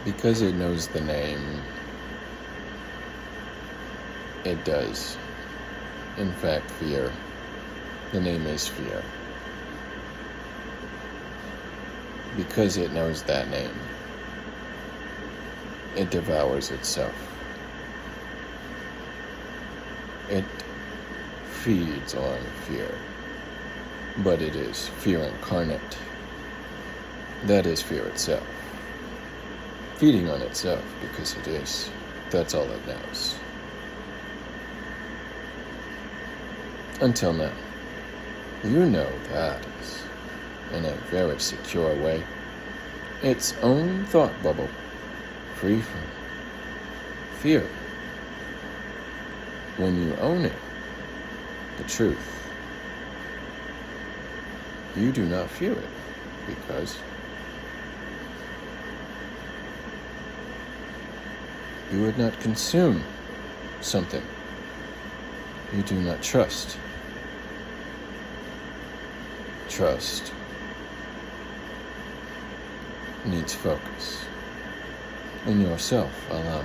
Because it knows the name, it does, in fact, fear. The name is fear. Because it knows that name, it devours itself. It feeds on fear, but it is fear incarnate. That is fear itself. Feeding on itself because it is. That's all it knows. Until now. You know that is, in a very secure way, its own thought bubble, free from fear. When you own it, the truth, you do not fear it, because you would not consume something you do not trust. Trust needs focus in yourself alone.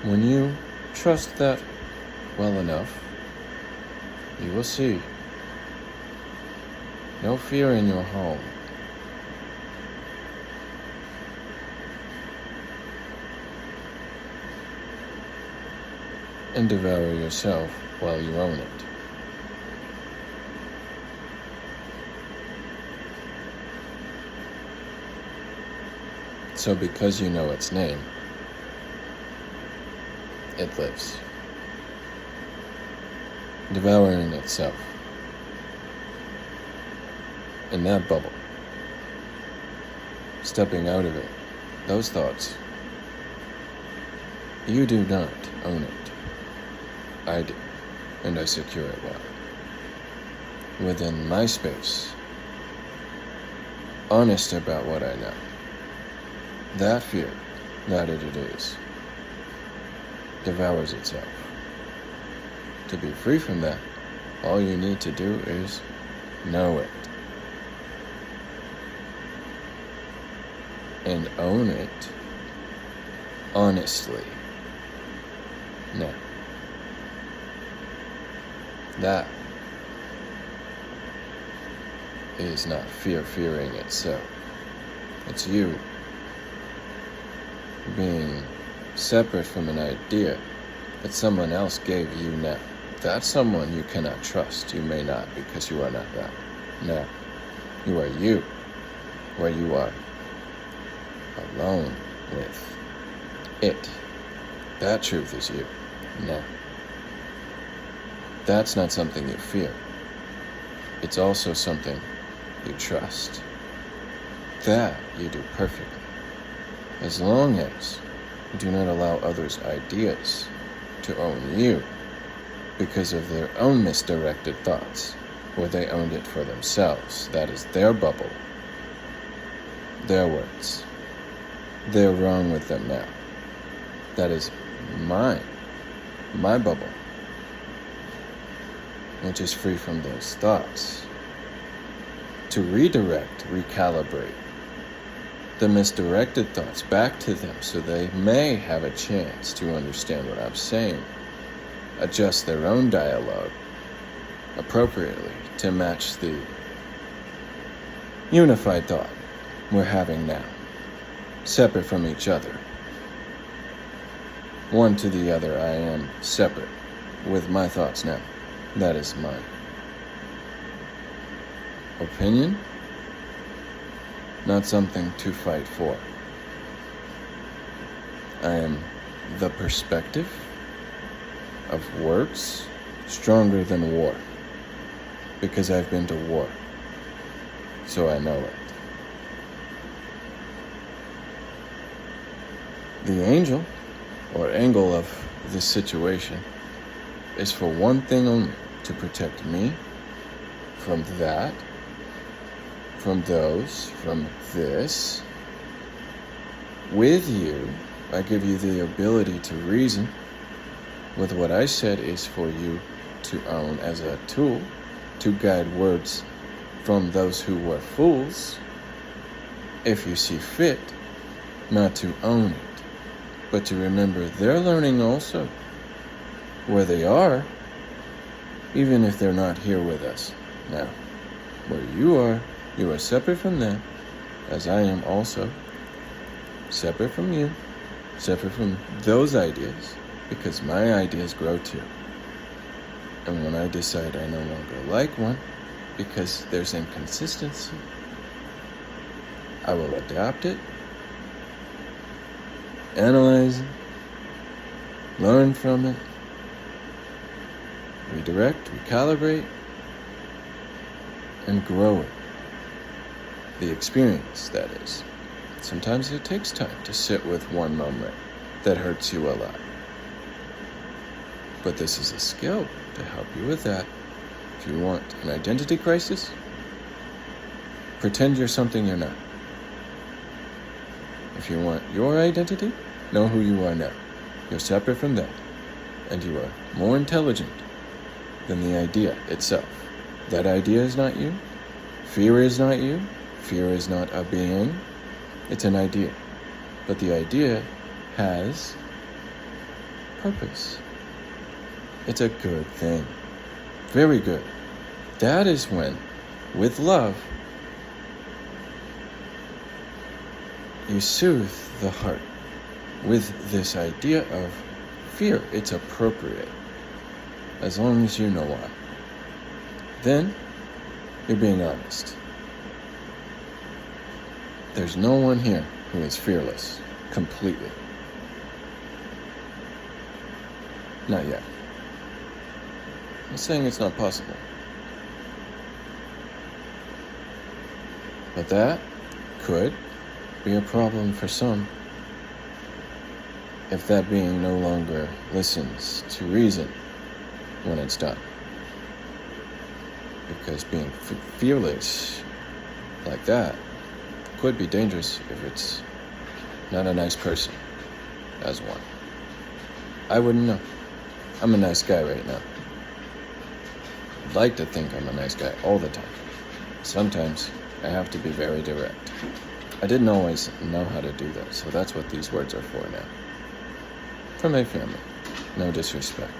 When you trust that well enough, you will see no fear in your home. And devour yourself while you own it. So because you know its name, it lives, devouring itself in that bubble, stepping out of it, those thoughts. You do not own it. I do, and I secure it well. Within my space, honest about what I know. That fear, that it is, devours itself. To be free from that, all you need to do is know it. And own it honestly. Now, that is not fearing itself. It's you being separate from an idea that someone else gave you now. That's someone you cannot trust. You may not, because you are not that. No, you are you, where you are alone with it. That truth is you. No. That's not something you fear. It's also something you trust. That you do perfectly. As long as you do not allow others' ideas to own you because of their own misdirected thoughts, or they owned it for themselves. That is their bubble, their words. They're wrong with them now. That is mine, my bubble, which is free from those thoughts. To redirect, recalibrate the misdirected thoughts back to them so they may have a chance to understand what I'm saying. Adjust their own dialogue appropriately to match the unified thought we're having now, separate from each other. One to the other, I am separate with my thoughts now. That is mine. Opinion? Not something to fight for. I am the perspective of words stronger than war, because I've been to war, so I know it. The angel, or angle of this situation, is for one thing only: to protect me from that, from those, from this. With you, I give you the ability to reason with what I said is for you to own as a tool to guide words from those who were fools, if you see fit, not to own it, but to remember they're learning also, where they are, even if they're not here with us now. Where you are separate from them, as I am also, separate from you, separate from those ideas, because my ideas grow too. And when I decide I no longer like one, because there's inconsistency, I will adapt it, analyze it, learn from it, redirect, recalibrate, and grow it. The experience, that is. Sometimes it takes time to sit with one moment that hurts you a lot. But this is a skill to help you with that. If you want an identity crisis, pretend you're something you're not. If you want your identity, know who you are now. You're separate from that, and you are more intelligent than the idea itself. That idea is not you. Fear is not you. Fear is not a being. It's an idea. But the idea has purpose. It's a good thing. Very good. That is when, with love, you soothe the heart with this idea of fear. It's appropriate, as long as you know why. Then, you're being honest. There's no one here who is fearless, completely. Not yet. I'm saying it's not possible. But that could be a problem for some if that being no longer listens to reason when it's done. Because being fearless like that could be dangerous if it's not a nice person as one. I wouldn't know. I'm a nice guy right now. I'd like to think I'm a nice guy all the time. Sometimes I have to be very direct. I didn't always know how to do that, so that's what these words are for now. For my family, no disrespect.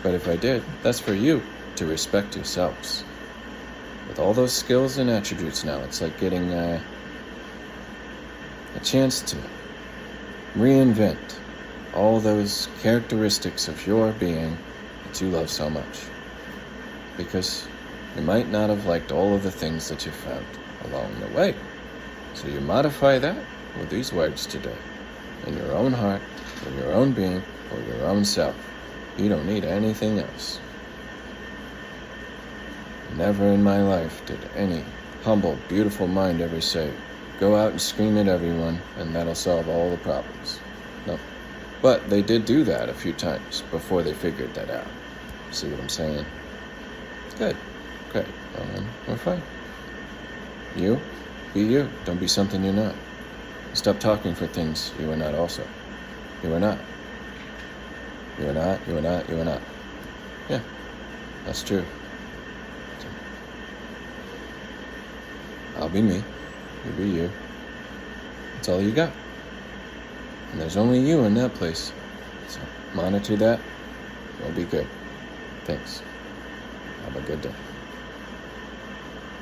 But if I did, that's for you to respect yourselves. With all those skills and attributes now, it's like getting a chance to reinvent all those characteristics of your being that you love so much. Because you might not have liked all of the things that you found along the way. So you modify that with these words today. In your own heart, for your own being, for your own self. You don't need anything else. Never in my life did any humble, beautiful mind ever say, go out and scream at everyone and that'll solve all the problems. No. But they did do that a few times before they figured that out. See what I'm saying? Good. Great. We're fine. You, be you. Don't be something you're not. Stop talking for things you are not also. You are not. You are not, you are not, you are not. Yeah, that's true. I'll be me. You be you. That's all you got. And there's only you in that place. So monitor that. You'll be good. Thanks. Have a good day.